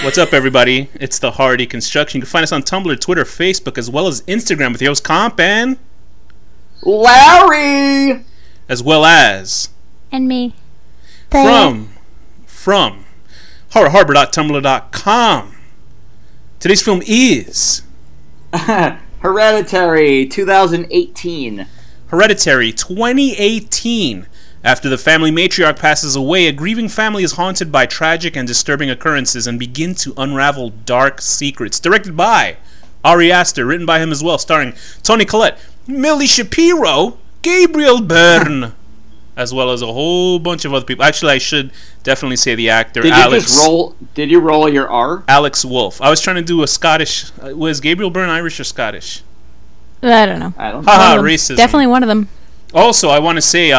What's up, everybody? It's the Hardy Construction. You can find us on Tumblr, Twitter, Facebook, as well as Instagram with your host Comp and Larry, as well as and me from horrorharbor.tumblr.com. Today's film is Hereditary 2018. Hereditary 2018. After the family matriarch passes away, a grieving family is haunted by tragic and disturbing occurrences and begin to unravel dark secrets. Directed by Ari Aster, written by him as well, starring Toni Collette, Millie Shapiro, Gabriel Byrne, as well as a whole bunch of other people. Actually, I should definitely say the actor, Alex. Did you roll your R? Alex Wolff. I was trying to do a Scottish. Was Gabriel Byrne Irish or Scottish? I don't know. Haha, racism. Definitely one of them. Also, I want to say,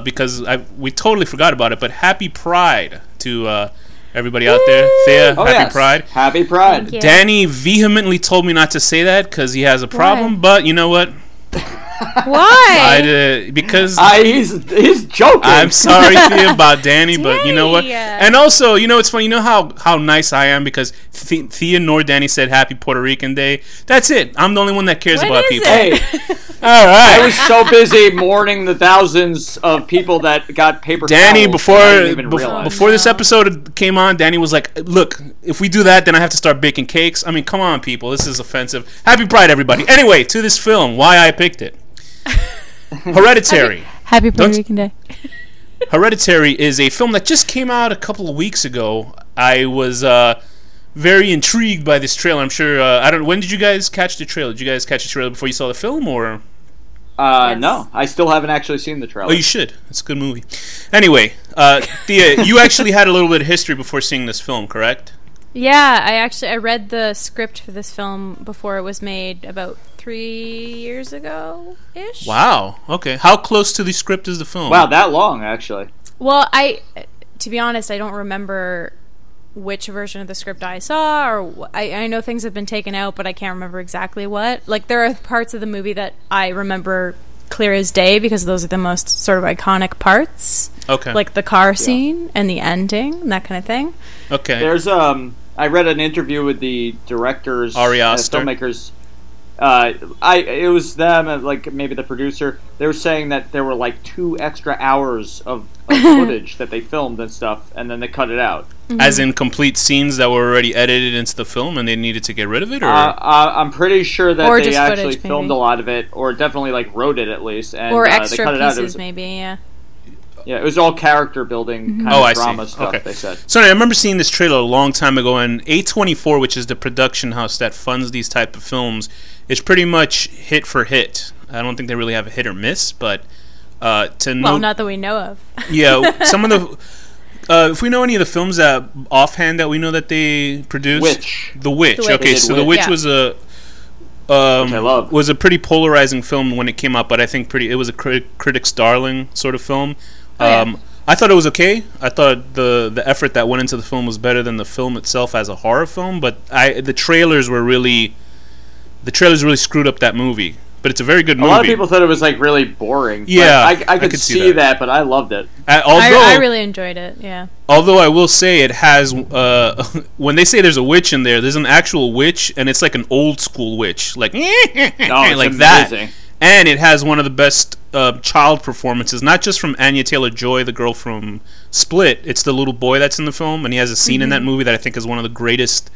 because we totally forgot about it, but happy Pride to everybody out there. Thea, happy Pride. Happy Pride. Danny vehemently told me not to say that because he has a problem, but you know what? Why? Because he's joking. I'm sorry, Thea, about Danny, but you know what? And also, you know, it's funny. You know how nice I am because Thea nor Danny said Happy Puerto Rican Day. That's it. I'm the only one that cares about people. Hey, all right. I was so busy mourning the thousands of people that got paper Danny, towels before this episode came on, Danny was like, "Look, if we do that, then I have to start baking cakes." I mean, come on, people. This is offensive. Happy Pride, everybody. Anyway, to this film, why I picked it. Hereditary. Happy Puerto Rican Day. Hereditary is a film that just came out a couple of weeks ago. I was very intrigued by this trailer. I'm sure. I don't. When did you guys catch the trailer? Did you guys catch the trailer before you saw the film, or? Yes. No, I still haven't actually seen the trailer. Oh, you should. It's a good movie. Anyway, Thea, you actually had a little bit of history before seeing this film, correct? Yeah, I read the script for this film before it was made about 3 years ago-ish. Wow. Okay. How close to the script is the film? Wow, that long, actually. Well, to be honest, I don't remember which version of the script I saw, or I know things have been taken out, but I can't remember exactly what. Like, there are parts of the movie that I remember clear as day because those are the most sort of iconic parts. Okay. Like the car scene and the ending and that kind of thing. Okay. There's I read an interview with the directors, Ari Aster. filmmakers. It was them, like maybe the producer. They were saying that there were like 2 extra hours of footage that they filmed and stuff, and then they cut it out. Mm-hmm. As in complete scenes that were already edited into the film, and they needed to get rid of it, or I'm pretty sure that or they actually footage, filmed a lot of it, or definitely like wrote it at least, and or they extra cut it pieces, out. maybe. Yeah. Yeah, it was all character building kind of drama stuff, okay. They said. So I remember seeing this trailer a long time ago, and A24, which is the production house that funds these type of films, is pretty much hit for hit. I don't think they really have a hit or miss, but not that we know of. Yeah, some of the... if we know any of the films that offhand that we know that they produced... The Witch. Okay, so The Witch was a... which I love. Was a pretty polarizing film when it came out, but I think it was a critic's darling sort of film. I thought it was okay. I thought the effort that went into the film was better than the film itself as a horror film, but the trailers really screwed up that movie. But it's a very good movie. A lot of people thought it was like really boring. Yeah, I could see that, but I loved it. I really enjoyed it. Yeah. Although I will say it has when they say there's a witch in there, there's an actual witch, and it's like an old school witch, like like amazing. that. And it has one of the best child performances, not just from Anya Taylor-Joy, the girl from Split. It's the little boy that's in the film, and he has a scene in that movie that I think is one of the greatest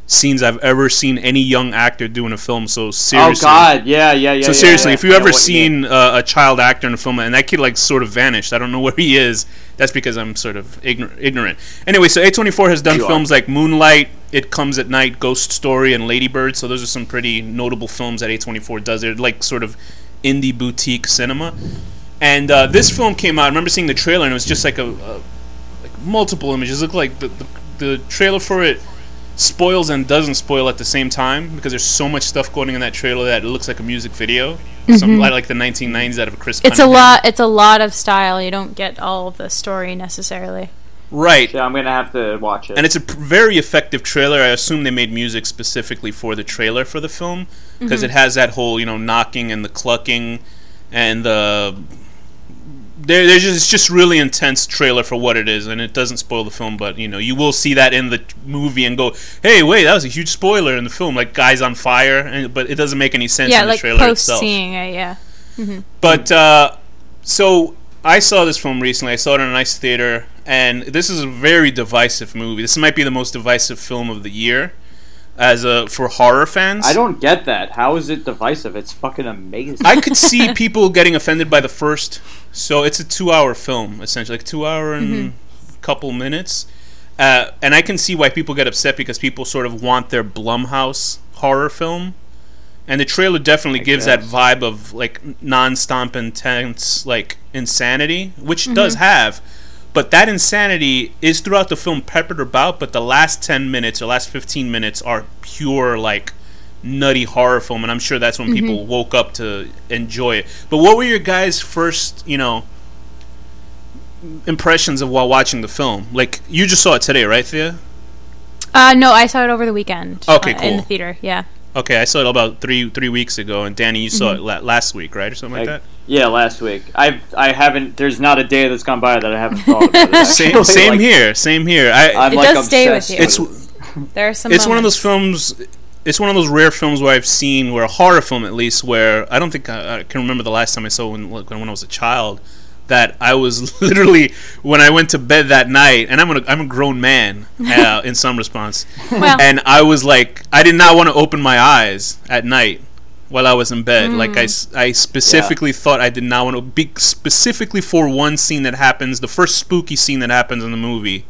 scenes I've ever seen any young actor do in a film. So seriously, oh God, yeah. So seriously, if you've ever seen a child actor in a film and that kid like sort of vanished, I don't know where he is. That's because I'm sort of ignorant. Anyway, so A24 has done films like Moonlight, It Comes at Night, Ghost Story, and Lady Bird. So those are some pretty notable films that A24 does. They're like sort of indie boutique cinema. And this film came out. I remember seeing the trailer, and it was just like like multiple images. It looked like the trailer for it spoils and doesn't spoil at the same time because there's so much stuff going in that trailer that it looks like a music video. Something like the 1990s out of a Chris Cunningham. It's a lot of style. You don't get all of the story necessarily. Right. Yeah, I'm going to have to watch it. And it's a very effective trailer. I assume they made music specifically for the trailer for the film because it has that whole, knocking and the clucking and the it's just really intense trailer for what it is, and it doesn't spoil the film. But you will see that in the movie and go, "Hey, wait, that was a huge spoiler in the film." Like guys on fire, but it doesn't make any sense in the trailer itself. Yeah, like post-seeing it, yeah. Mm-hmm. But so I saw this film recently. I saw it in a nice theater, and this is a very divisive movie. This might be the most divisive film of the year. For horror fans, I don't get that. How is it divisive? It's fucking amazing. I could see people getting offended by the first. So it's a 2-hour film, essentially, like 2 hour and a couple minutes, and I can see why people get upset because people sort of want their Blumhouse horror film, and the trailer definitely gives that vibe of like non-stop intense like insanity, which it does have. But that insanity is throughout the film peppered about, but the last 10 minutes or last 15 minutes are pure, like, nutty horror film, and I'm sure that's when people woke up to enjoy it. But what were your guys' first, impressions of while watching the film? Like, you just saw it today, right, Thea? No, I saw it over the weekend. Okay, cool. In the theater, yeah. Okay, I saw it about three weeks ago, and Danny, you saw it last week, right, or something like that? Yeah, last week. I haven't. There's not a day that's gone by that I haven't thought about it. Same here. I'm it like does stay with you. There are some. It's one of those films. It's one of those rare films where I've seen, where a horror film at least, where I don't think I can remember the last time I saw when I was a child. That I was literally, when I went to bed that night, and I'm a grown man in some response, and I was like, I did not want to open my eyes at night while I was in bed. Like I specifically thought I did not want to be, specifically for one scene that happens, the first spooky scene that happens in the movie,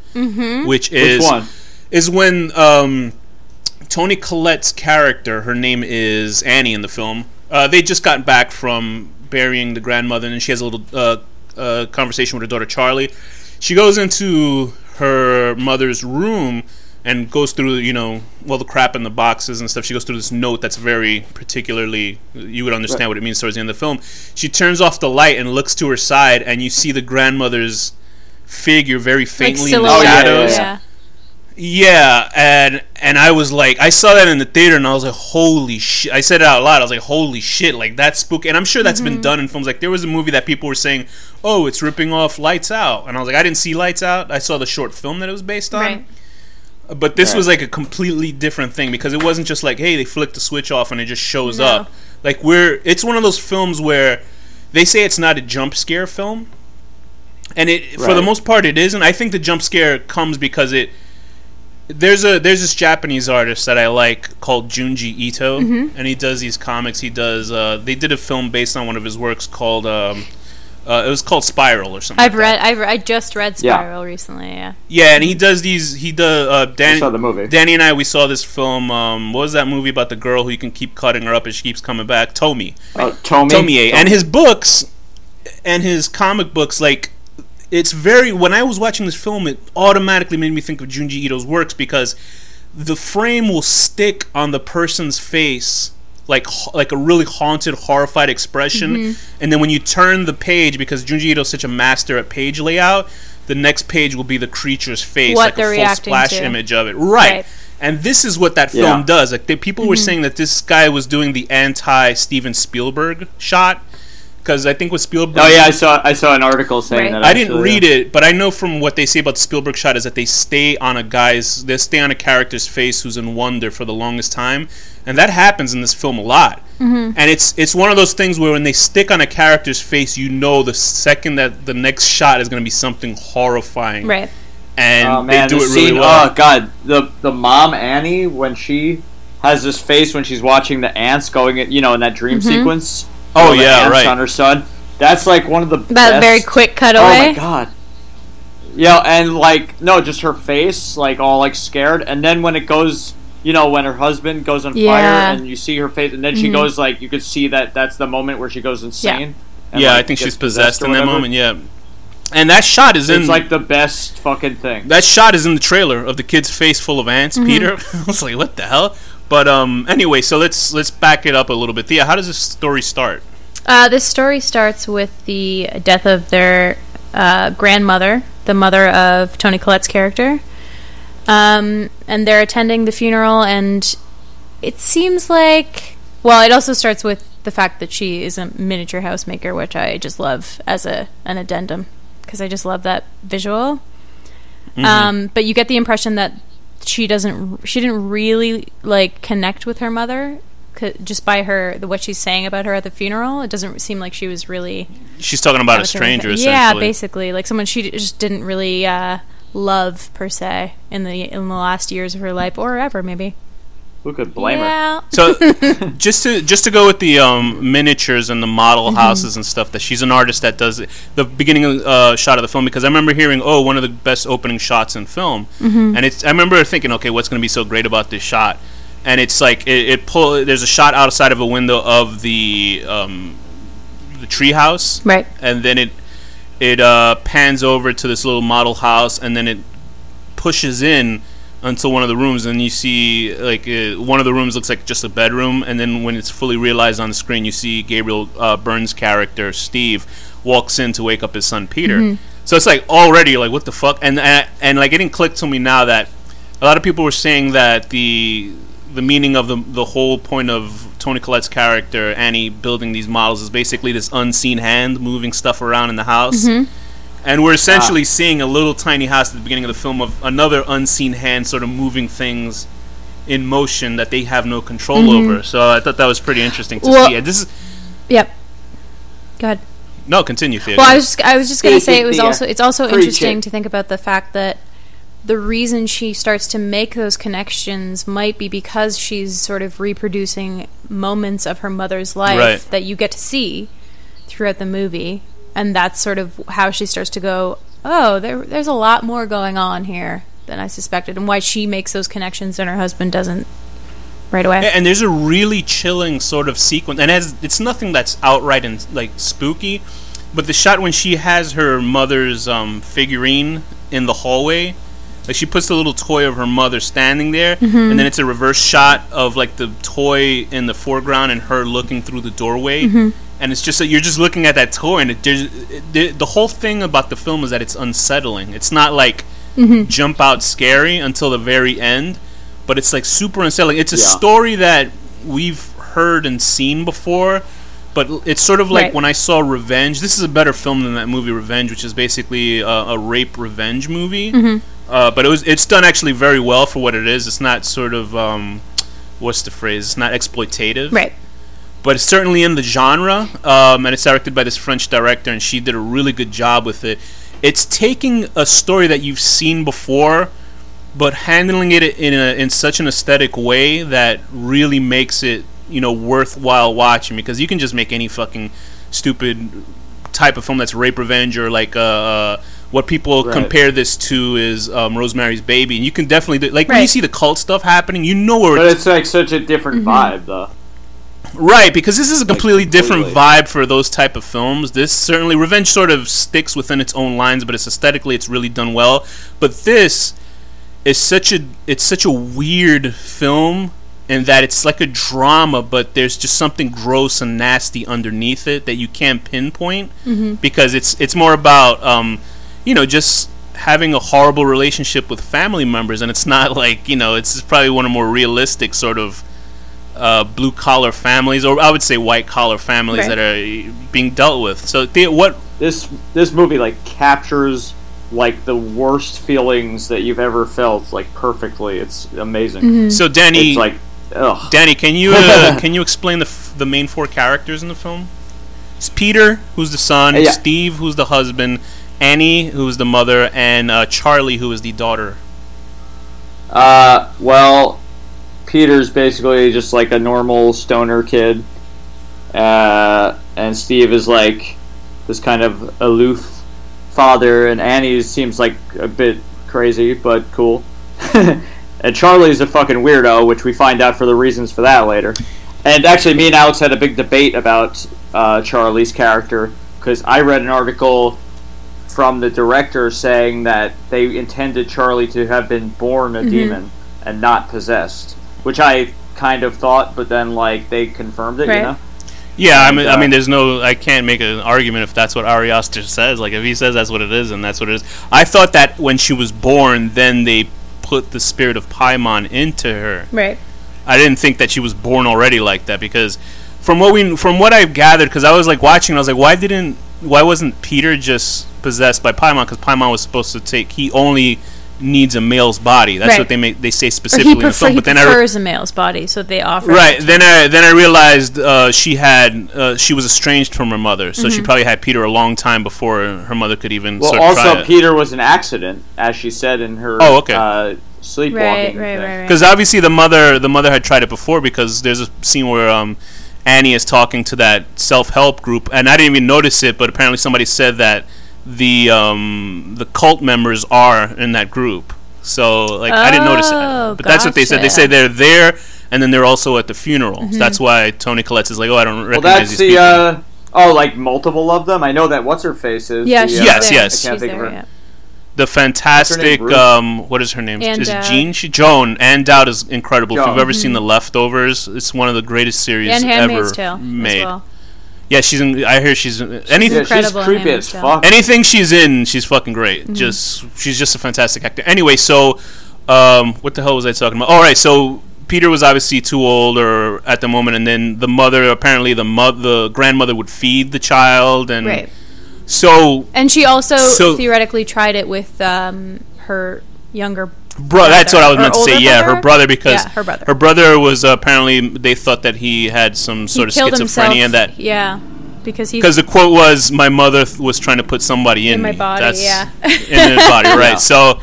which is when Toni Collette's character, her name is Annie in the film. They just got back from burying the grandmother, and she has a little conversation with her daughter Charlie. She goes into her mother's room and goes through, the crap in the boxes and stuff. She goes through this note that's very particularly, you would understand what it means towards the end of the film. She turns off the light and looks to her side, and you see the grandmother's figure very faintly in the shadows. Yeah, and I was like, I saw that in the theater, and I was like, holy shit. I said it out loud. I was like, holy shit, like, that's spooky. And I'm sure that's been done in films. Like, there was a movie that people were saying, oh, it's ripping off Lights Out. And I was like, I didn't see Lights Out. I saw the short film that it was based on. Right. But this was like a completely different thing, because it wasn't just like, hey, they flicked the switch off and it just shows up. Like, it's one of those films where they say it's not a jump scare film. And for the most part, it isn't. I think the jump scare comes because there's this Japanese artist that I like called Junji Ito, and he does these comics. He does. They did a film based on one of his works called. It was called Spiral or something. I just read Spiral recently. Yeah. Yeah, and he does these. I saw the movie. Danny and I saw this film. What was that movie about the girl who you can keep cutting her up and she keeps coming back? Tomi. Tomie. And his books, and his comic books, like. It's when I was watching this film, it automatically made me think of Junji Ito's works, because the frame will stick on the person's face like a really haunted, horrified expression, and then when you turn the page, because Junji Ito's such a master at page layout, the next page will be the creature's face, like a full splash image of it. Right. And this is what that film does. Like people were saying that this guy was doing the anti-Steven Spielberg shot. Because I think with Spielberg... Oh, yeah, I saw an article saying that. I didn't read it, but I know from what they say about the Spielberg shot is that they stay on a character's face who's in wonder for the longest time. And that happens in this film a lot. And it's one of those things where when they stick on a character's face, you know the second that the next shot is going to be something horrifying. Right. And they do it really well. Oh, God. The mom, Annie, when she has this face when she's watching the ants going, in that dream sequence... Oh yeah, right. On her son. That's like one of the best. Very quick cutaway. Oh my god. Yeah, and just her face, like all like scared, and then when it goes, when her husband goes on fire, and you see her face, and then she goes like, you could see that's the moment where she goes insane. Yeah, I think she's possessed in that moment. Yeah. And that shot is It's like the best fucking thing. That shot is in the trailer of the kid's face full of ants, Peter. I was like, what the hell? But anyway, so let's back it up a little bit. Thea, how does this story start? This story starts with the death of their grandmother, the mother of Toni Collette's character. And they're attending the funeral, and it seems like... Well, it also starts with the fact that she is a miniature house maker, which I just love as an addendum, because I just love that visual. But you get the impression that she didn't really like connect with her mother just by what she's saying about her at the funeral. It doesn't seem like she was really. She's talking about a stranger, essentially. Yeah, basically, like someone she just didn't really love per se in the last years of her life, or ever maybe. Who could blame her? So just to go with the miniatures and the model houses and stuff, that she's an artist that does the beginning shot of the film, because I remember hearing one of the best opening shots in film, and I remember thinking, okay, what's going to be so great about this shot? And it's like there's a shot outside of a window of the treehouse, right? And then it pans over to this little model house, and then it pushes in until one of the rooms, and you see one of the rooms looks like just a bedroom, and then when it's fully realized on the screen, you see Gabriel Byrne's character Steve walks in to wake up his son Peter. So it's like already like, what the fuck, and like it didn't click to me now that a lot of people were saying that the meaning of the whole point of Toni Collette's character Annie building these models is basically this unseen hand moving stuff around in the house. And we're essentially seeing a little tiny house at the beginning of the film of another unseen hand sort of moving things in motion that they have no control over. So I thought that was pretty interesting to see. And this is. Yep. Go ahead. No, continue, Thea. Well, I was just going to say it's also interesting to think about the fact that the reason she starts to make those connections might be because she's sort of reproducing moments of her mother's life that you get to see throughout the movie. And that's sort of how she starts to go, oh, there's a lot more going on here than I suspected, and why she makes those connections and her husband doesn't right away. And there's a really chilling sort of sequence, and it's nothing that's outright and like spooky, but the shot when she has her mother's figurine in the hallway, like she puts the little toy of her mother standing there, and then it's a reverse shot of like the toy in the foreground and her looking through the doorway. And it's just that you're just looking at that toy, and the whole thing about the film is that it's unsettling. It's not like jump out scary until the very end, but it's like super unsettling. It's a story that we've heard and seen before, but it's sort of like when I saw Revenge. This is a better film than that movie Revenge, which is basically a rape revenge movie. But it's done actually very well for what it is. It's not sort of what's the phrase? It's not exploitative, right? But it's certainly in the genre, and it's directed by this French director, and she did a really good job with it. It's taking a story that you've seen before, but handling it in such an aesthetic way that really makes it, worthwhile watching. Because you can just make any fucking stupid type of film that's rape revenge, or like what people compare this to is Rosemary's Baby, and you can definitely when you see the cult stuff happening, but it's like such a different vibe, though. Right, because this is a completely different vibe for those type of films. This certainly, Revenge sort of sticks within its own lines, but it's aesthetically it's really done well. But this is such a weird film in that it's like a drama, but there's just something gross and nasty underneath it that you can't pinpoint, because it's more about just having a horrible relationship with family members, and it's not like it's probably one of the more realistic sort of blue collar families, or I would say white collar families that are being dealt with. So what this movie like captures like the worst feelings that you've ever felt like perfectly. It's amazing. So Danny, it's like, ugh. Danny, can you explain the main four characters in the film? It's Peter, who's the son, Steve, who's the husband, Annie, who's the mother, and Charlie, who is the daughter. Well, Peter's basically just like a normal stoner kid, and Steve is like this kind of aloof father, and Annie seems like a bit crazy but cool. And Charlie's a fucking weirdo, which we find out for the reasons for that later. And actually, me and Alex had a big debate about Charlie's character, because I read an article from the director saying that they intended Charlie to have been born a demon and not possessed, which I kind of thought, but then like they confirmed it, Yeah, and, I mean, I can't make an argument if that's what Ari Aster says. Like, if he says that's what it is, and that's what it is. I thought that when she was born, then they put the spirit of Paimon into her. Right. I didn't think that she was born already like that, because from what I've gathered, because I was like watching, I was like, why wasn't Peter just possessed by Paimon? Because Paimon was supposed to take. He only needs a male's body. That's what they say specifically in the film. But then he prefers a male's body, so they offer. Right. Then I realized she was estranged from her mother, so she probably had Peter a long time before her mother could even. Well, also Peter was an accident, as she said in her. Oh, okay. Sleepwalking. Right. Because obviously the mother had tried it before, because there's a scene where Annie is talking to that self-help group, and I didn't even notice it, but apparently somebody said that the cult members are in that group. So like I didn't notice it, but that's what they said. They say they're there, and then they're also at the funeral. So that's why Toni Collette is like, I don't recognize these people. Like multiple of them. I know that what's her face is. Yeah, yes. I can't think of her. Yeah. The fantastic, what is her name? Is it Jean? Joan. Ann Dowd is incredible. If you've ever seen The Leftovers, it's one of the greatest series ever made. Well. Yeah, I hear she's anything. Yeah, she's creepy as fuck. Anything she's in, she's fucking great. She's just a fantastic actor. Anyway, so what the hell was I talking about? All right, so Peter was obviously too old or at the moment, and then the mother, apparently the grandmother would feed the child, and right. So and she also theoretically tried it with her younger brother. That's what I was meant to say. Yeah, her brother, because her brother was apparently, they thought that he had some sort of schizophrenia, and because the quote was, "My mother was trying to put somebody in my body." That's in his body, right? Yeah. So,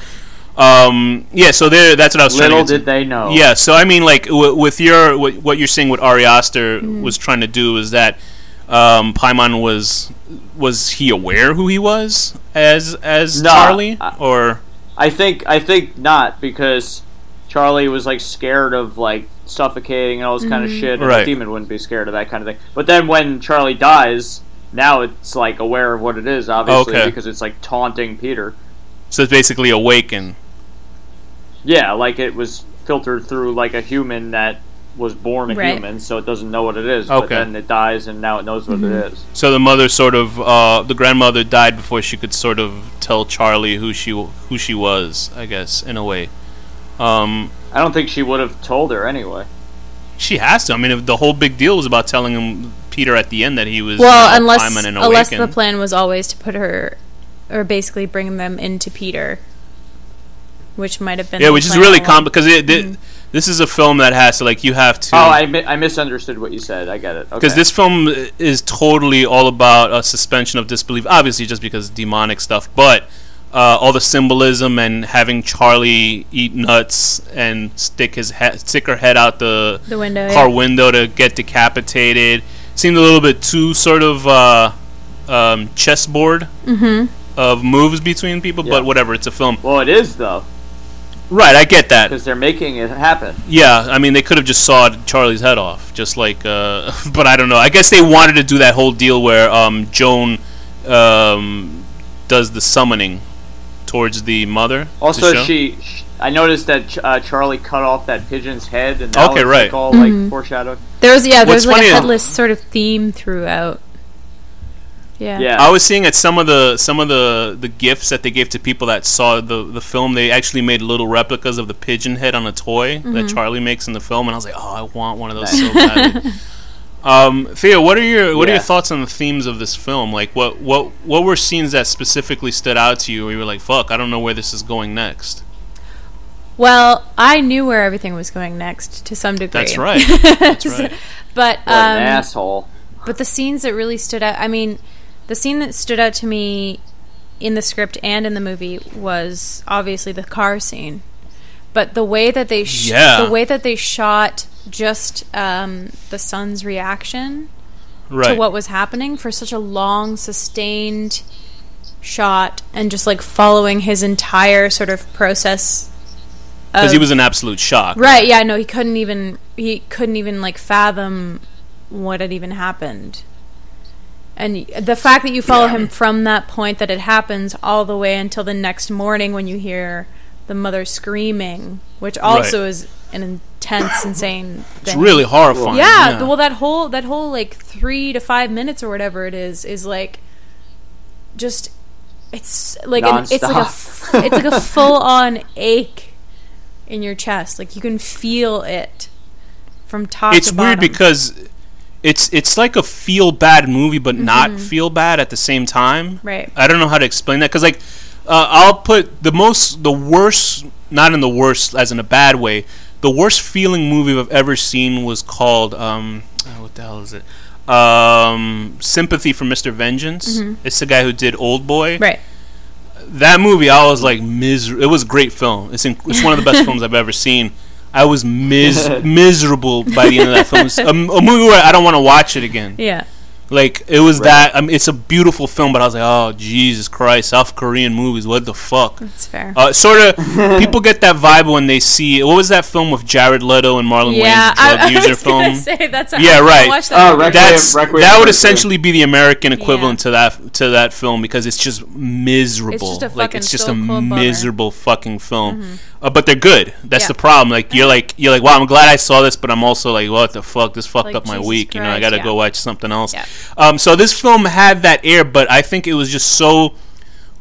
so that's what I was trying to get to. Little did they know. Yeah, so I mean, like with what you're saying, what Ari Aster was trying to do is that Paimon was he aware who he was as Charlie, or? I think not, because Charlie was like scared of like suffocating and all this kind of shit, and the demon wouldn't be scared of that kind of thing. But then when Charlie dies, now it's like aware of what it is, obviously, because it's like taunting Peter. So it's basically awaken. Yeah, like it was filtered through like a human that was born a human, so it doesn't know what it is. But then it dies, and now it knows what it is. So the mother sort of, the grandmother died before she could sort of tell Charlie who she was, I guess, in a way. I don't think she would have told her anyway. She has to. I mean, the whole big deal was about telling him, Peter, at the end, that he was unless the plan was always to put her, or basically bring them into Peter, which might have been which is really complicated, because this is a film that has to, like, you have to... Oh, I misunderstood what you said. I get it. Because this film is totally all about a suspension of disbelief, obviously just because demonic stuff, but all the symbolism and having Charlie eat nuts and stick her head out the window, car window to get decapitated seemed a little bit too sort of chessboard of moves between people, but whatever, it's a film. Well, it is, though. Right, I get that. Because they're making it happen. Yeah, I mean, they could have just sawed Charlie's head off, just like, but I don't know. I guess they wanted to do that whole deal where Joan does the summoning towards the mother. Also, I noticed that Charlie cut off that pigeon's head, and that was like all like foreshadowed. There's like a headless sort of theme throughout. Yeah. I was seeing at some of the gifts that they gave to people that saw the film, they actually made little replicas of the pigeon head on a toy that Charlie makes in the film, and I was like, I want one of those so badly. Thea, what are your thoughts on the themes of this film? Like, what were scenes that specifically stood out to you where you were like, fuck, I don't know where this is going next? Well, I knew where everything was going next to some degree. That's right. But what an asshole. But the scenes that really stood out, I mean, the scene that stood out to me in the script and in the movie was obviously the car scene. But the way that they shot just the son's reaction to what was happening for such a long, sustained shot, and just like following his entire sort of process, because he was in absolute shock. Right? Yeah. No, he couldn't even like fathom what had even happened. And the fact that you follow him from that point that it happens all the way until the next morning when you hear the mother screaming, which also is an intense, insane thing. It's really horrifying. Yeah. Well, that whole like 3 to 5 minutes or whatever it is like, just it's like it's like a full on ache in your chest. Like you can feel it from top to bottom. It's weird because it's like a feel bad movie, but not feel bad at the same time. Right. I don't know how to explain that, because like I'll put the worst, not in the worst as in a bad way. The worst feeling movie I've ever seen was called what the hell is it? Sympathy for Mr. Vengeance. It's the guy who did Old Boy. Right. That movie, I was like it was a great film. It's one of the best films I've ever seen. I was miserable by the end of that film. It's a movie where I don't want to watch it again. Yeah. Like, it was that. I mean, it's a beautiful film, but I was like, oh, Jesus Christ, South Korean movies, what the fuck? That's fair. Sort of, people get that vibe when they see, what was that film with Jared Leto and Marlon Wayans, drug user film? I was going to say, that's right. Watch that that would essentially be the American equivalent to that film, because it's just miserable. It's just a miserable fucking film. But they're good. That's the problem. Like, you're like, wow, I'm glad I saw this, but I'm also like, what the fuck? This fucked up my week. Christ, you know, I gotta go watch something else. Yeah. So this film had that air, but I think it was just so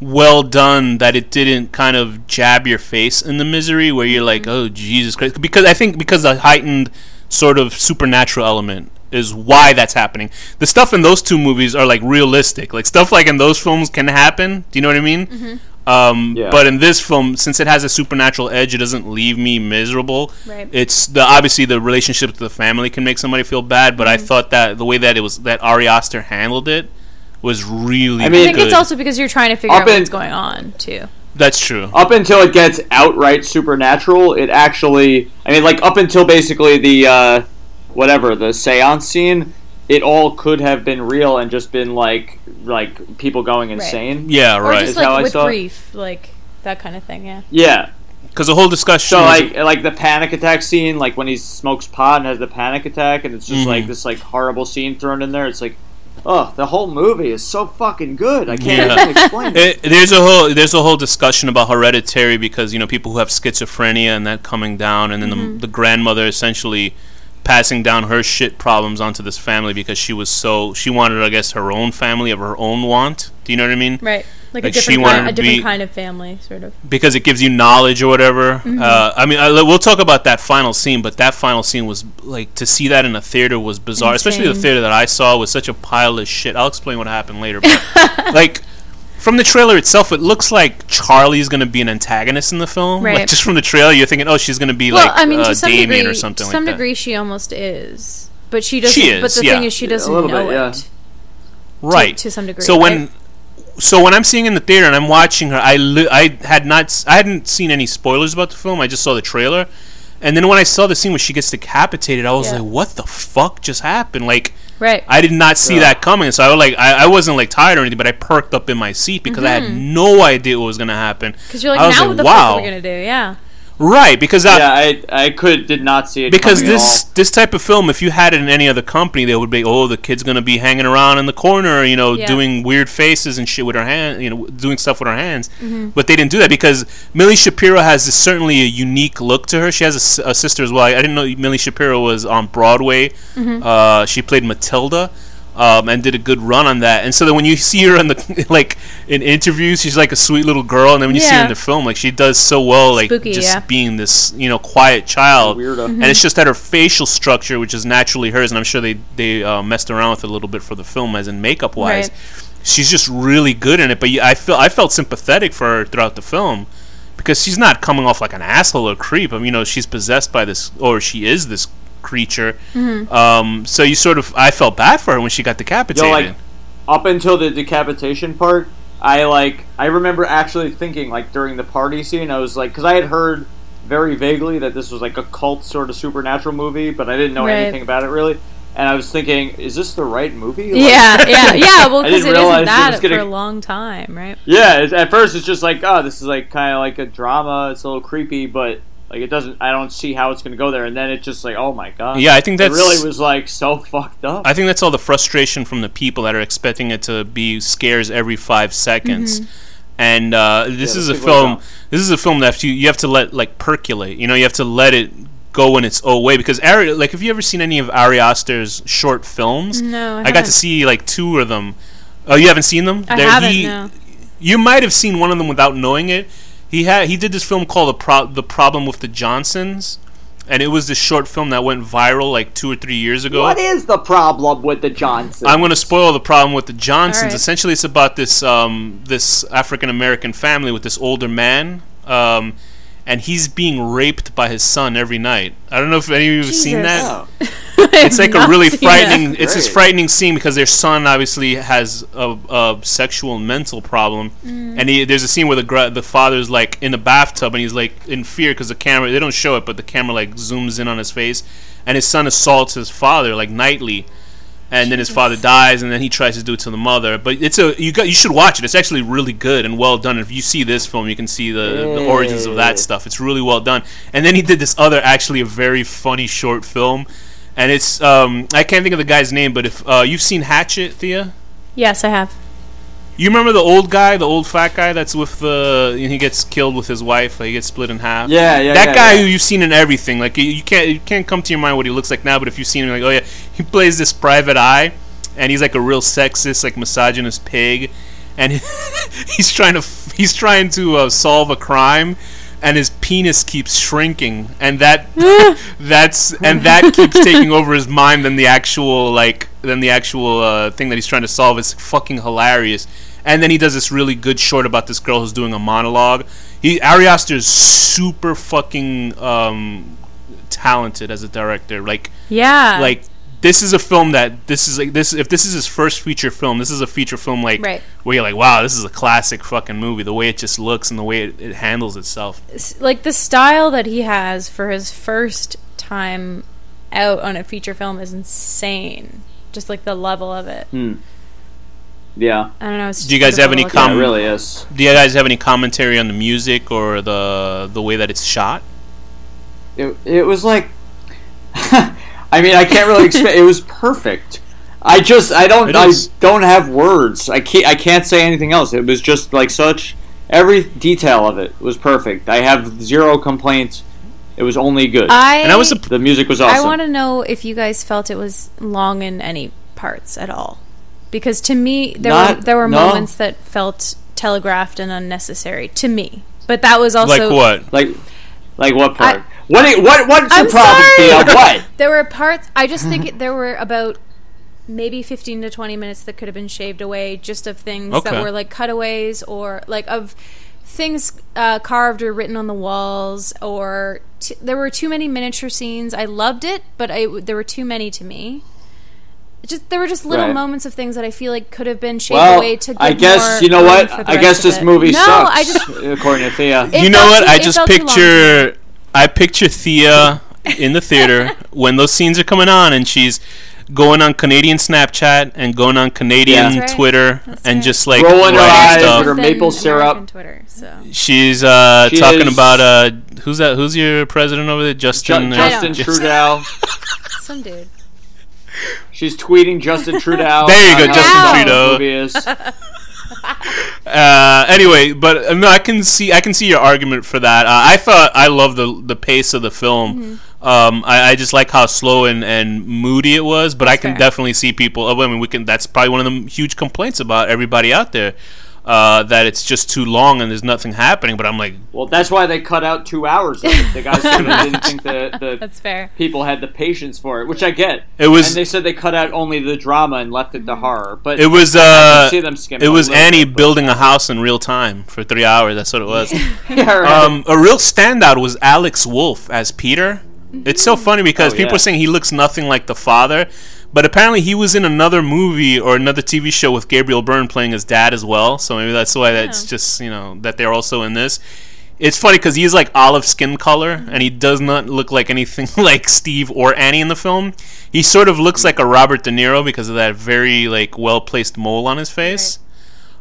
well done that it didn't kind of jab your face in the misery where you're like, oh, Jesus Christ. Because the heightened sort of supernatural element is why that's happening. The stuff in those two movies are like realistic. Like, stuff like in those films can happen. Do you know what I mean? But in this film, since it has a supernatural edge, it doesn't leave me miserable. Right. It's obviously the relationship with the family can make somebody feel bad, but I thought that the way that that Ari Aster handled it was really good. I think it's also because you're trying to figure out what's going on too. That's true. Up until it gets outright supernatural, it actually, I mean, like, up until basically the the seance scene, it all could have been real and just been like people going insane. Right. Yeah, right. Or just like with grief, like that kind of thing. Yeah. Yeah. Because the whole discussion. So like the panic attack scene, like when he smokes pot and has the panic attack, and it's just like this like horrible scene thrown in there. It's like, oh, the whole movie is so fucking good. I can't even explain it. There's a whole discussion about Hereditary, because, you know, people who have schizophrenia and that coming down, and then the grandmother essentially passing down her shit problems onto this family because she wanted, I guess, her own family of her own want. Do you know what I mean? Right. Like a different kind of family, sort of. Because it gives you knowledge or whatever. I mean, we'll talk about that final scene, but that final scene was, like, to see that in a theater was bizarre. Insane. Especially the theater that I saw was such a pile of shit. I'll explain what happened later. But, like, from the trailer itself, it looks like Charlie's going to be an antagonist in the film. Right. Like, just from the trailer, you're thinking, oh, she's going to be Damien or something like that. To some degree, she almost is. But she doesn't. She is, but the thing is, she doesn't know it. Right. To some degree. So when I'm seeing in the theater and I'm watching her, I hadn't seen any spoilers about the film. I just saw the trailer, and then when I saw the scene where she gets decapitated, I was like, "What the fuck just happened?" Like, I did not see that coming. So I wasn't like tired or anything, but I perked up in my seat because I had no idea what was gonna happen. Because you're like, now what the fuck are we gonna do? Yeah. Right, because I did not see it because coming at all. this type of film, if you had it in any other company, they would be, oh, the kid's gonna be hanging around in the corner, you know, doing weird faces and shit with her hand, you know, doing stuff with her hands. But they didn't do that because Millie Shapiro has certainly a unique look to her. She has a sister as well. I didn't know Millie Shapiro was on Broadway. She played Matilda. And did a good run on that. And so then when you see her in the in interviews, she's like a sweet little girl, and then when you see her in the film, like, she does so well, like, spooky, just being this, you know, quiet child. Weirdo. And it's just that her facial structure, which is naturally hers, and I'm sure they messed around with it a little bit for the film, as in makeup wise. She's just really good in it. But I felt sympathetic for her throughout the film because she's not coming off like an asshole or creep. I mean, you know, she's possessed by this, or she is this creature. So I felt bad for her when she got decapitated. Like, up until the decapitation part, I remember actually thinking, like, during the party scene, I was like, because I had heard very vaguely that this was like a cult sort of supernatural movie, but I didn't know anything about it really. And I was thinking, is this the right movie? Like, yeah. Well, because it isn't that for a long time, right? Yeah. At first, it's just like, oh, this is like kind of like a drama. It's a little creepy, but like, it doesn't. I don't see how it's going to go there. And then it's just like, oh my god. Yeah, I think it really was like so fucked up. I think that's all the frustration from the people that are expecting it to be scares every 5 seconds. And this is a film. This is a film that you have to let, like, percolate. You know, you have to let it go in its own way, because have you ever seen any of Ari Aster's short films? No, I got to see like 2 of them. Oh, you haven't seen them? I haven't. No. You might have seen one of them without knowing it. He did this film called The Problem with the Johnsons, and it was this short film that went viral like 2 or 3 years ago. What is the problem with the Johnsons? I'm going to spoil the problem with the Johnsons. Right. Essentially, it's about this this African American family with this older man, and he's being raped by his son every night. I don't know if any of you have seen that. Oh. It's like a really frightening. that. It's this frightening scene because their son obviously has a sexual and mental problem, and there's a scene where the father's like in the bathtub and he's like in fear because the camera, they don't show it, but the camera like zooms in on his face, and his son assaults his father like nightly, and then his father dies, and then he tries to do it to the mother. But you should watch it. It's actually really good and well done. If you see this film, you can see the origins of that stuff. It's really well done. And then he did this other, actually a very funny short film. And it's I can't think of the guy's name, but if you've seen Hatchet, Thea? Yes, I have. You remember the old guy, the old fat guy that's with he gets killed with his wife, he gets split in half? Yeah. That guy who you've seen in everything. Like you can't come to your mind what he looks like now, but if you've seen him, like, oh yeah, he plays this private eye, and he's like a real sexist, like misogynist pig, and he's trying to solve a crime. And his penis keeps shrinking, and that keeps taking over his mind than the actual thing that he's trying to solve. It's fucking hilarious. And then he does this really good short about this girl who's doing a monologue. Ari Aster is super fucking talented as a director. This is a film that if this is his first feature film, this is a feature film where you're like, wow, this is a classic fucking movie. The way it just looks and the way it handles itself. Like the style that he has for his first time out on a feature film is insane. Just like the level of it. Yeah. I don't know. It's Do you guys have any it really is. Do you guys have any commentary on the music or the way that it's shot? It was like. I mean, I can't really explain. It was perfect. I don't have words. I can't say anything else. It was just like every detail of it was perfect. I have zero complaints. It was only good. The music was awesome. I want to know if you guys felt it was long in any parts at all, because to me there were moments that felt telegraphed and unnecessary to me. But that was also like what? Like what part? What's the problem, Thea? What? There were parts. I just think there were about maybe 15 to 20 minutes that could have been shaved away, just of things that were like cutaways or like of things carved or written on the walls. Or there were too many miniature scenes. I loved it, but there were too many to me. There were just little moments of things that I feel like could have been shaved away to. I guess you know what. I guess this movie sucks. According to Thea, you know what? I picture Thea in the theater when those scenes are coming on, and she's going on Canadian Snapchat and going on Canadian Twitter and just like rolling her eyes stuff. with her maple syrup. Twitter, so. She's talking about who's that? Who's your president over there? Justin Trudeau. Some dude. She's tweeting Justin Trudeau. There you go, Justin Trudeau. Anyway, but no, I can see your argument for that. I love the pace of the film. I just like how slow and moody it was. But I can definitely see people. I mean, that's probably one of the huge complaints about everybody out there. That it's just too long and there's nothing happening. But I'm like, well, that's why they cut out 2 hours of it. The guys didn't think the that's fair. People had the patience for it, which I get. And they said they cut out only the drama and left it to horror. But it was I can see them skimming. It was Annie building a house in real time for 3 hours. That's what it was. Yeah, right. A real standout was Alex Wolff as Peter. It's so funny because people are saying he looks nothing like the father. But apparently he was in another movie or another TV show with Gabriel Byrne playing his dad as well. So maybe that's why that's just, that they're also in this. It's funny because he's like olive skin color and he does not look like anything like Steve or Annie in the film. He sort of looks like a Robert De Niro because of that very like well-placed mole on his face.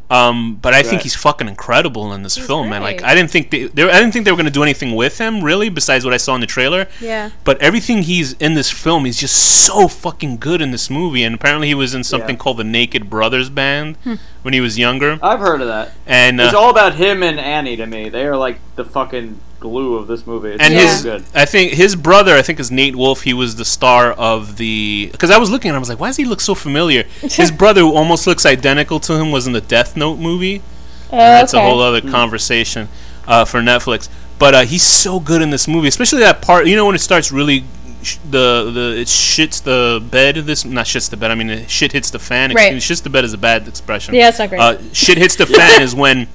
But I think he's fucking incredible in this film, man. Like I didn't think they were going to do anything with him really, besides what I saw in the trailer. Yeah. But everything he's in this film, he's just so fucking good in this movie. And apparently he was in something called the Naked Brothers Band when he was younger. I've heard of that. And it's all about him and Annie to me. They are like the fucking glue of this movie. It's good. I think his brother, is Nate Wolff. He was the star of because I was looking and I was like, why does he look so familiar? His brother, who almost looks identical to him, was in the Death Note movie. That's a whole other conversation for Netflix. But he's so good in this movie, especially that part. You know when it starts really, it shits the bed. Not shits the bed. I mean, shit hits the fan. Right. Shits the bed is a bad expression. Yeah, it's not great. Shit hits the fan is when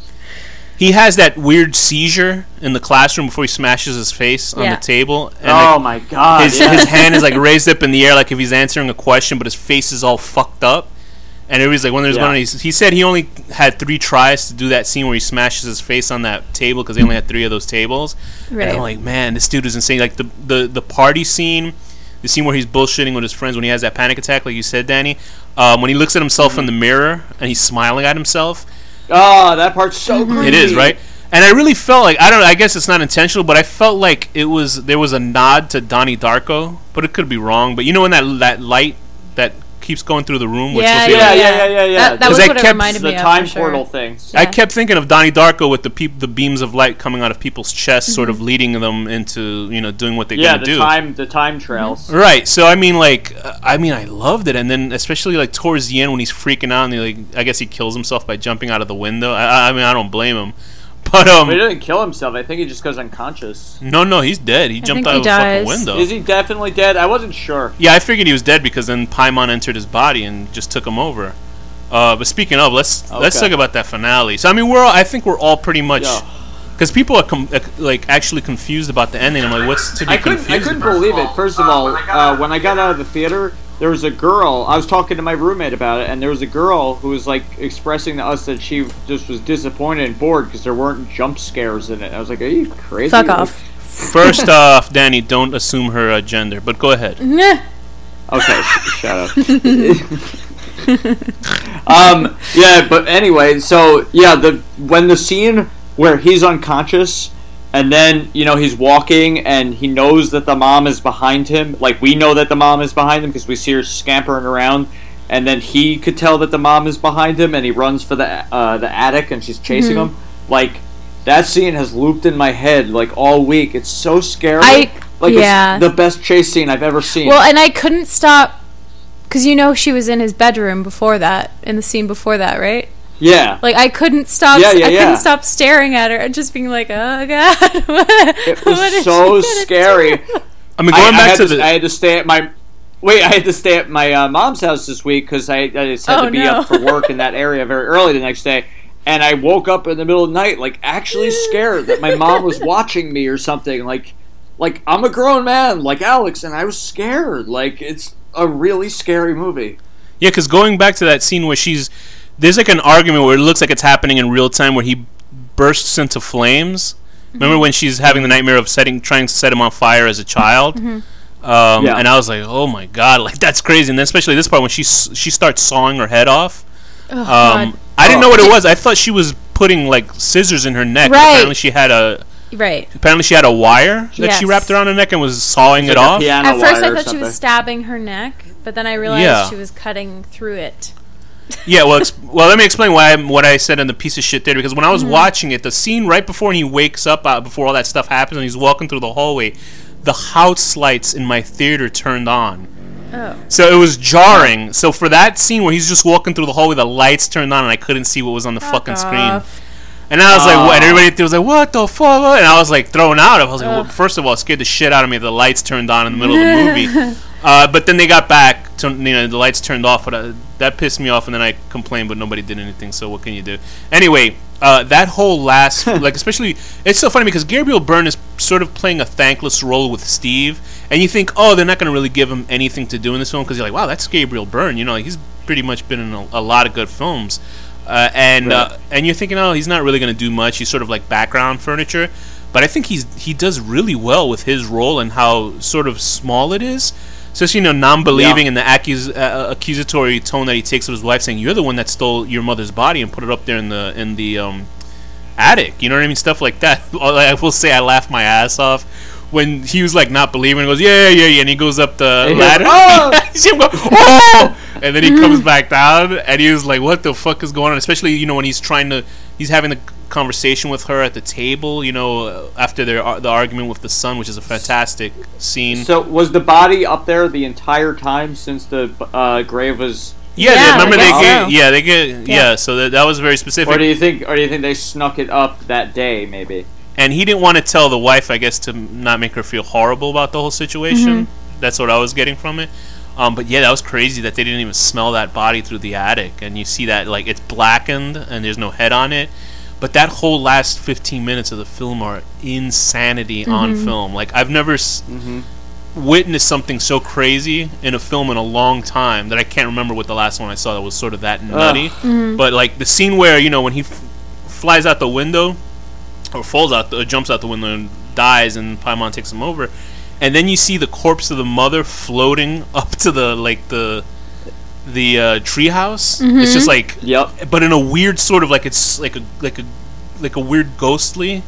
he has that weird seizure in the classroom before he smashes his face on the table. And my God. His hand is like raised up in the air like if he's answering a question, but his face is all fucked up. And everybody's like, when there's one of these, he said he only had 3 tries to do that scene where he smashes his face on that table because they only had 3 of those tables. Right. And I'm like, man, this dude is insane. Like the party scene, the scene where he's bullshitting with his friends when he has that panic attack, like you said, Danny. When he looks at himself in the mirror and he's smiling at himself. Oh, that part's so creepy. It is, right? And I really felt like, I guess it's not intentional, but I felt like there was a nod to Donnie Darko, but it could be wrong. But you know when that light that keeps going through the room? Yeah. That was what it reminded me of. The time portal things. I kept thinking of Donnie Darko with the beams of light coming out of people's chests, sort of leading them into, doing what they're going to do. The time trails. Right. So I loved it, and then especially like towards the end when he's freaking out and I guess he kills himself by jumping out of the window. I don't blame him. But he doesn't kill himself. I think he just goes unconscious. No, he's dead. He jumped out of the fucking window. Is he definitely dead? I wasn't sure. Yeah, I figured he was dead because then Paimon entered his body and just took him over. But speaking of, let's talk about that finale. So I think we're all pretty much, because people are actually confused about the ending. I'm like, what's to be confused? I couldn't believe it. First of all, when I got out of the theater, there was a girl. I was talking to my roommate about it, and there was a girl who was expressing to us that she just was disappointed and bored because there weren't jump scares in it. I was like, "Are you crazy?" Fuck off. First off, Danny, don't assume her gender, but go ahead. Okay, shut up. But anyway, so when the scene where he's unconscious. And then, he's walking and he knows that the mom is behind him. Like, we know that the mom is behind him because we see her scampering around. And then he could tell that the mom is behind him and he runs for the attic and she's chasing him. Like, that scene has looped in my head, all week. It's so scary. It's the best chase scene I've ever seen. Well, and I couldn't stop, because she was in his bedroom before that, in the scene before that, right? Yeah. I couldn't stop. I couldn't stop staring at her and just being like, "Oh God!" It was so scary. I mean, going back to I had to stay at my. I had to stay at my mom's house this week because I just had to be up for work in that area very early the next day, and I woke up in the middle of the night, actually scared that my mom was watching me or something. Like I'm a grown man, like Alex, and I was scared. It's a really scary movie. Yeah, because going back to that scene where there's an argument where it looks like it's happening in real time where he bursts into flames. Remember when she's having the nightmare of trying to set him on fire as a child? And I was like, oh my God, that's crazy. And then especially this part when she starts sawing her head off. I didn't know what it was. I thought she was putting scissors in her neck. Right. Apparently she had a wire that she wrapped around her neck and was sawing it off. At first I thought she was stabbing her neck, but then I realized she was cutting through it. Yeah, well, let me explain what I said in the piece of shit theater, because when I was watching it, the scene right before he wakes up, before all that stuff happens, and he's walking through the hallway, the house lights in my theater turned on. Oh. So it was jarring. So for that scene where he's just walking through the hallway, the lights turned on, and I couldn't see what was on the fucking screen. And I was like, what? And everybody was like, what the fuck? And I was thrown out. I was like, well, first of all, it scared the shit out of me. The lights turned on in the middle of the movie. But then they got back. The lights turned off. But that pissed me off. And then I complained, but nobody did anything. So what can you do? Anyway, that whole last, especially, it's so funny because Gabriel Byrne is sort of playing a thankless role with Steve. And you think, they're not going to really give him anything to do in this film because you're like, wow, that's Gabriel Byrne. He's pretty much been in a lot of good films. And you're thinking, he's not really going to do much. He's sort of background furniture. But I think he does really well with his role and how sort of small it is. So, non-believing and the accusatory tone that he takes of his wife, saying, you're the one that stole your mother's body and put it up there in the attic. You know what I mean? Stuff like that. I will say I laughed my ass off when he was not believing and goes, yeah, and he goes up the ladder. You see him go, oh! And then he comes back down, and he was like, what the fuck is going on? Especially, when he's having the conversation with her at the table, after the argument with the son, which is a fantastic scene. So, was the body up there the entire time since the grave was... Yeah, remember so that was very specific. Or do you think they snuck it up that day, maybe? and he didn't want to tell the wife, I guess, to not make her feel horrible about the whole situation. That's what I was getting from it. But yeah, that was crazy that they didn't even smell that body through the attic, and you see that like it's blackened and there's no head on it. But that whole last 15 minutes of the film are insanity on film. Like I've never witnessed something so crazy in a film in a long time that I can't remember what the last one I saw that was sort of that nutty. But like the scene where, you know, when he flies out the window or falls out, jumps out the window and dies, and Paimon takes him over, and then you see the corpse of the mother floating up to the treehouse. It's just like, but in a weird sort of like it's like a weird ghostly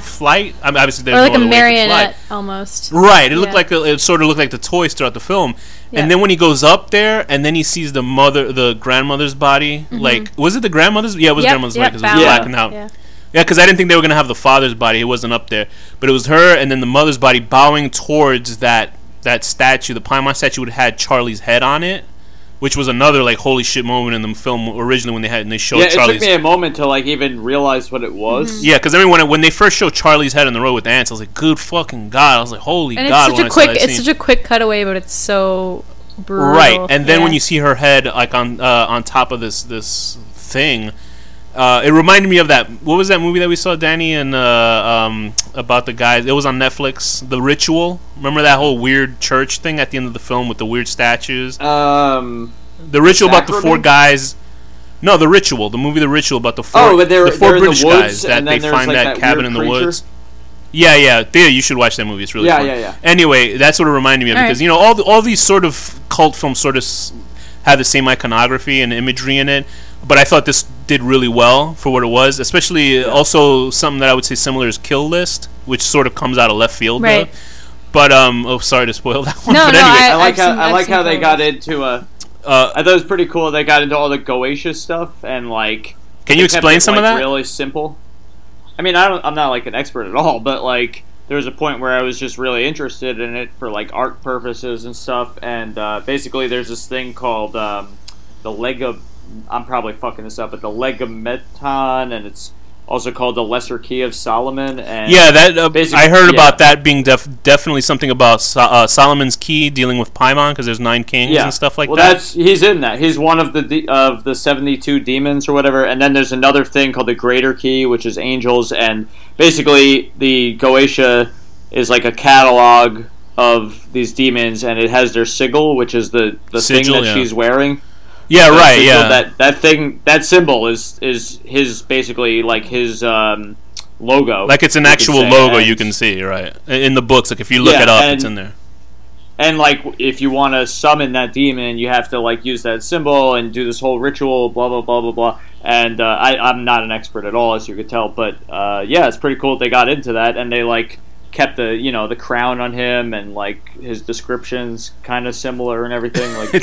flight. I mean, obviously there's or like no a other marionette way to fly. almost. Right. It looked like it sort of looked like the toys throughout the film. And then when he goes up there, and then he sees the grandmother's body. Like, was it the grandmother's? Yeah, it was grandmother's body because it was blackened out. Yeah, because I didn't think they were going to have the father's body. It wasn't up there. But it was her and then the mother's body bowing towards that statue. The Paimon statue had Charlie's head on it, which was another, like, holy shit moment in the film originally when they showed Charlie's... it took me a moment to, like, even realize what it was. Yeah, because when they first showed Charlie's head on the road with the ants, I was like, good fucking God. I was like, holy and God. It's such a quick cutaway, but it's so brutal. Right, and then when you see her head, like, on top of this thing... it reminded me of that. What was that movie that we saw, Danny, and about the guys? It was on Netflix. The Ritual. Remember that whole weird church thing at the end of the film with the weird statues? The Ritual about the four guys. No, The Ritual. The movie The Ritual about the four British guys that they find that cabin in the woods. Yeah. Thea, you should watch that movie. It's really fun. Yeah. Anyway, that's what it reminded me of because you know all these sort of cult films sort of have the same iconography and imagery in it. But I thought this did really well for what it was, especially also something that I would say similar is Kill List, which sort of comes out of left field. Right. But sorry to spoil that one. No, but anyway, I like how they got into I thought it was pretty cool. They got into all the Goetia stuff and like. Can you explain some of that? Really simple. I mean, I'm not like an expert at all, but like there was a point where I was just really interested in it for like art purposes and stuff. And basically, there's this thing called the Lega. I'm probably fucking this up, but the Legameton, and it's also called the Lesser Key of Solomon. And I heard about that being definitely something about Solomon's Key dealing with Paimon because there's 9 kings and stuff like that. He's in that. He's one of the 72 demons or whatever. And then there's another thing called the Greater Key, which is angels. And basically, the Goetia is like a catalog of these demons, and it has their sigil, which is the sigil, thing that she's wearing. Yeah, right. Yeah, that symbol is his basically like his logo. Like it's an actual logo you can see, right? In the books, like if you look it up, it's in there. And like if you want to summon that demon, you have to like use that symbol and do this whole ritual, blah blah blah blah blah. And I'm not an expert at all, as you could tell, but it's pretty cool that they got into that and they like kept the crown on him and like his description's kind of similar and everything. Like they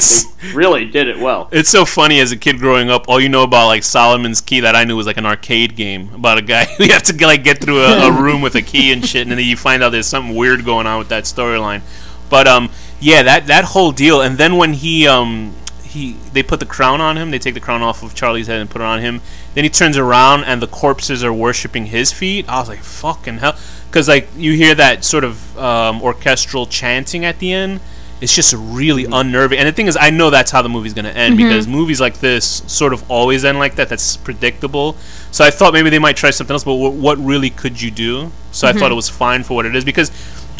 really did it well. It's so funny as a kid growing up. All you know about like Solomon's Key that I knew was like an arcade game about a guy who you have to like get through a room with a key and shit, and then you find out there's something weird going on with that storyline. But that whole deal, and then when they put the crown on him, they take the crown off of Charlie's head and put it on him. Then he turns around and the corpses are worshiping his feet. I was like, fucking hell. Because like you hear that sort of orchestral chanting at the end. It's just really unnerving. And the thing is, I know that's how the movie's going to end because movies like this sort of always end like that. That's predictable. So I thought maybe they might try something else, but what really could you do? So I thought it was fine for what it is because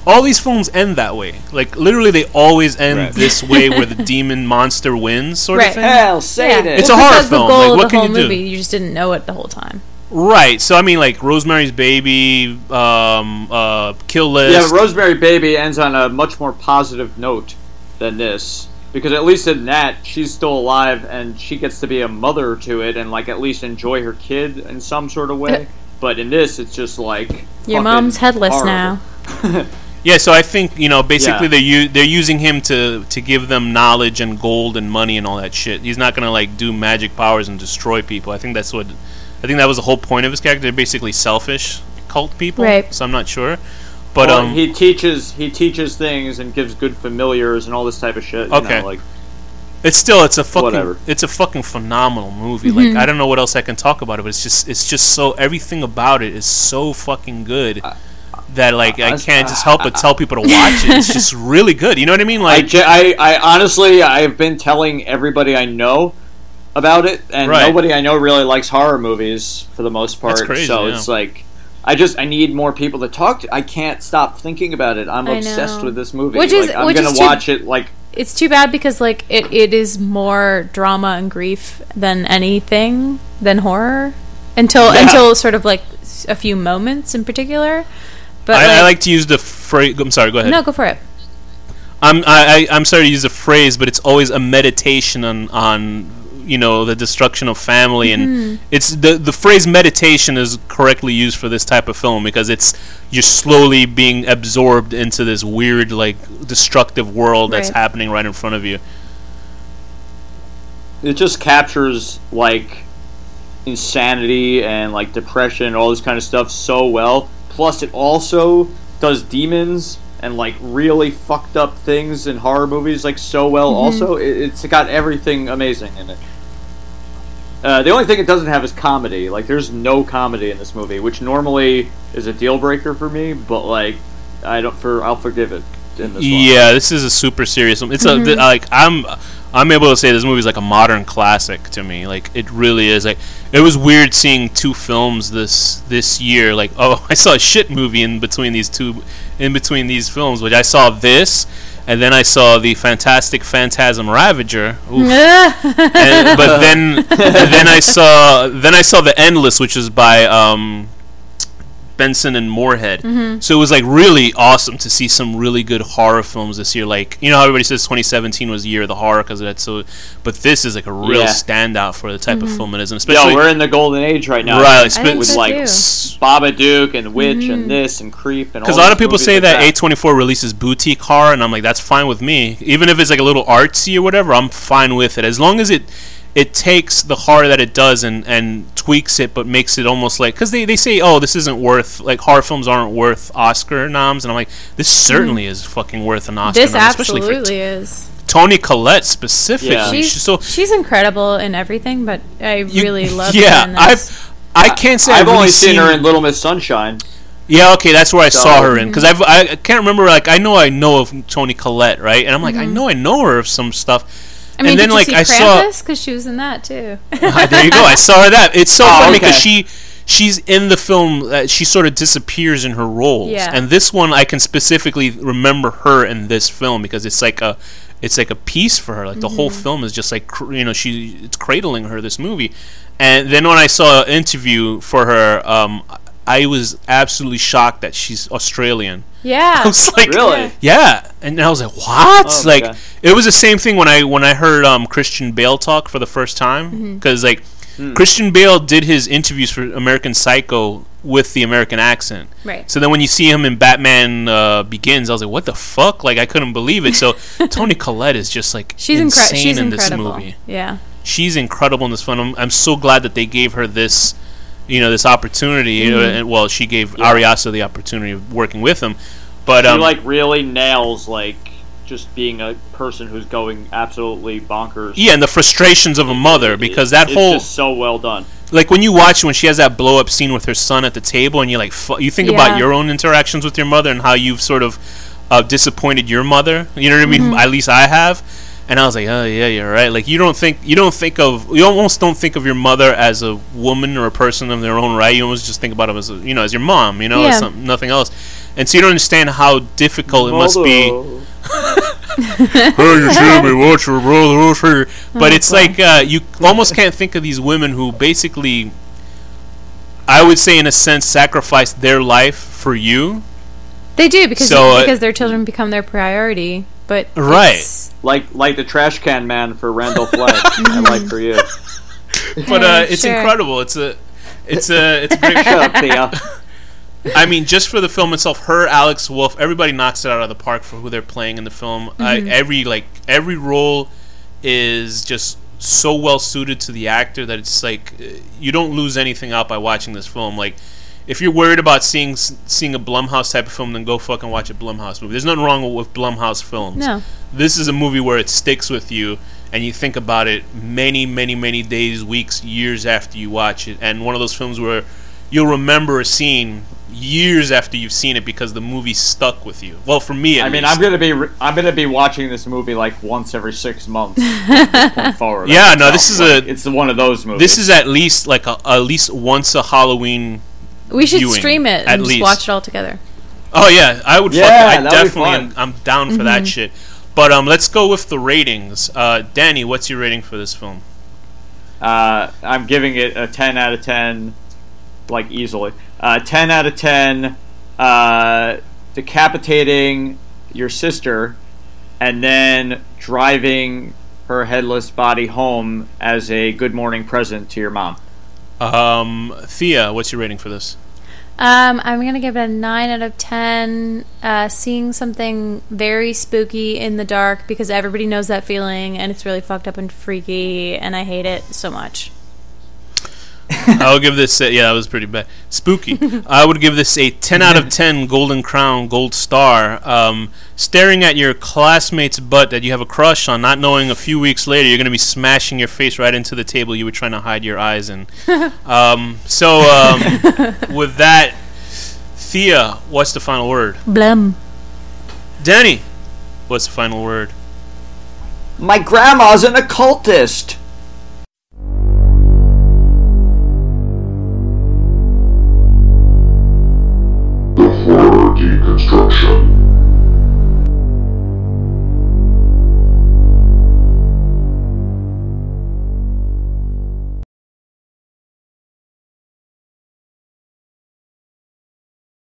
all these films end that way. Like, literally, they always end this way where the demon monster wins, sort of thing. Hell, Satan! It's a horror film. Goal like, what of the can whole you movie. do? You just didn't know it the whole time. Right. So, I mean, like, Rosemary's Baby, Kill List. Yeah, but Rosemary Baby ends on a much more positive note than this. Because at least in that, she's still alive, and she gets to be a mother to it, and, like, at least enjoy her kid in some sort of way. But in this, it's just, like, your mom's headless horrible. now. Yeah, so I think, basically they're using him to give them knowledge and gold and money and all that shit. He's not going to, like, do magic powers and destroy people. I think that was the whole point of his character. They're basically selfish cult people. Right. So I'm not sure. But he teaches things and gives good familiars and all this type of shit. Okay. it's a fucking phenomenal movie. Like, I don't know what else I can talk about it, but it's just so, everything about it is so fucking good that like I can't just help but tell people to watch it. It's just really good. You know what I mean? Like, I honestly, I've been telling everybody I know about it, and nobody I know really likes horror movies for the most part. That's crazy, so it's like, I need more people to talk to. I can't stop thinking about it. I'm obsessed with this movie. I'm gonna watch it. Like, it's too bad because like it is more drama and grief than anything than horror until sort of like a few moments in particular. But I like to use the phrase. I'm sorry. Go ahead. No, go for it. I'm sorry to use the phrase, but it's always a meditation on the destruction of family, and it's the phrase meditation is correctly used for this type of film because you're slowly being absorbed into this weird, like, destructive world that's happening right in front of you. It just captures like insanity and like depression and all this kind of stuff so well. Plus, it also does demons and like really fucked up things in horror movies like so well. Also, it's got everything amazing in it. The only thing it doesn't have is comedy. Like, there's no comedy in this movie, which normally is a deal breaker for me. But like, I'll forgive it in this one. Yeah, this is a super serious one. It's I'm able to say this movie is like a modern classic to me. Like, it really is. Like, it was weird seeing two films this year. Like, oh, I saw a shit movie in between these films, which I saw this, and then I saw the fantastic Phantasm Ravager. But then I saw The Endless, which is by Benson and Moorhead. So it was like really awesome to see some really good horror films this year. Like, you know how everybody says 2017 was the year of the horror because of that. But this is like a real standout for the type of film it is, and especially we're in the golden age right now. Right, with like Babadook and Witch and this and Creep and all. Because a lot of people say that A24 releases boutique horror, and I'm like, that's fine with me. Even if it's like a little artsy or whatever, I'm fine with it as long as it takes the horror that it does and tweaks it, but makes it almost like, because they say, oh, this isn't worth, like, horror films aren't worth Oscar noms, and I'm like, this certainly is fucking worth an Oscar nom. This absolutely is. Toni Collette specifically. Yeah. She's incredible in everything, but I really love her in this. I can't say I've only seen her in Little Miss Sunshine. Yeah, okay, that's where I saw her in, because I can't rember, like, I know of Toni Collette, right? And I'm like, I know her of some stuff. I mean, and then, did like, you see Krampus? Because she was in that too. There you go. I saw her that. It's so funny because she's in the film. She sort of disappears in her roles. Yeah. And this one, I can specifically remember her in this film because it's like a piece for her. Like, the whole film is just like, it's cradling her, this movie. And then when I saw an interview for her, I was absolutely shocked that she's Australian. Yeah. I was like, really? Yeah. And I was like, what? Oh, like, God. It was the same thing when I heard Christian Bale talk for the first time. Because, like, Christian Bale did his interviews for American Psycho with the American accent. Right. So then when you see him in Batman Begins, I was like, what the fuck? Like, I couldn't believe it. So Toni Collette is just, like, insane she's in incredible. this movie. Yeah. She's incredible in this film. I'm so glad that they gave her this, this opportunity. And, well, she gave Ariasa the opportunity of working with him. But she like really nails like just being a person who's going absolutely bonkers. Yeah, and the frustrations of a mother, because it's just so well done. Like, when you watch when she has that blow up scene with her son at the table, and you're like, you think about your own interactions with your mother and how you've sort of disappointed your mother. You know what I mean? At least I have. And I was like, oh yeah, you're right. Like, you almost don't think of your mother as a woman or a person of their own right. You almost just think about them as as your mom. As nothing else. And so you don't understand how difficult it must be. Hey, you should be watching, brother. But it's like you almost can't think of these women who basically, I would say in a sense, sacrificed their life for you. They do because their children become their priority. But like the trash can man for Randall Flagg, and like for you. But it's incredible. It's a great show. Theo. I mean, just for the film itself, her, Alex Wolff, everybody knocks it out of the park for who they're playing in the film. Every role is just so well suited to the actor that it's like you don't lose anything out by watching this film. Like, if you're worried about seeing a Blumhouse type of film, then go fucking watch a Blumhouse movie. There's nothing wrong with Blumhouse films. No. This is a movie where it sticks with you, and you think about it many, many, many days, weeks, years after you watch it. And one of those films where you'll remember a scene years after you've seen it because the movie stuck with you. Well, for me, at least. I'm gonna be watching this movie like once every 6 months from this point forward. Yeah, no, this is it's one of those movies. This is at least like at least once a Halloween. We should viewing, stream it and just watch it all together. Oh yeah, I would. Yeah, I definitely. I'm down for that shit. But let's go with the ratings. Danny, what's your rating for this film? I'm giving it a 10 out of 10, like easily. 10 out of 10. Decapitating your sister, and then driving her headless body home as a good morning present to your mom. Thea, what's your rating for this? I'm going to give it a 9 out of 10. Seeing something very spooky in the dark, because everybody knows that feeling, and it's really fucked up and freaky, and I hate it so much. I'll give this that was pretty bad. Spooky. I would give this a 10 out of 10 Golden Crown, Gold Star. Staring at your classmate's butt that you have a crush on, not knowing a few weeks later you're going to be smashing your face right into the table you were trying to hide your eyes in. With that, Thea, what's the final word? Blum. Danny, what's the final word? My grandma's an occultist.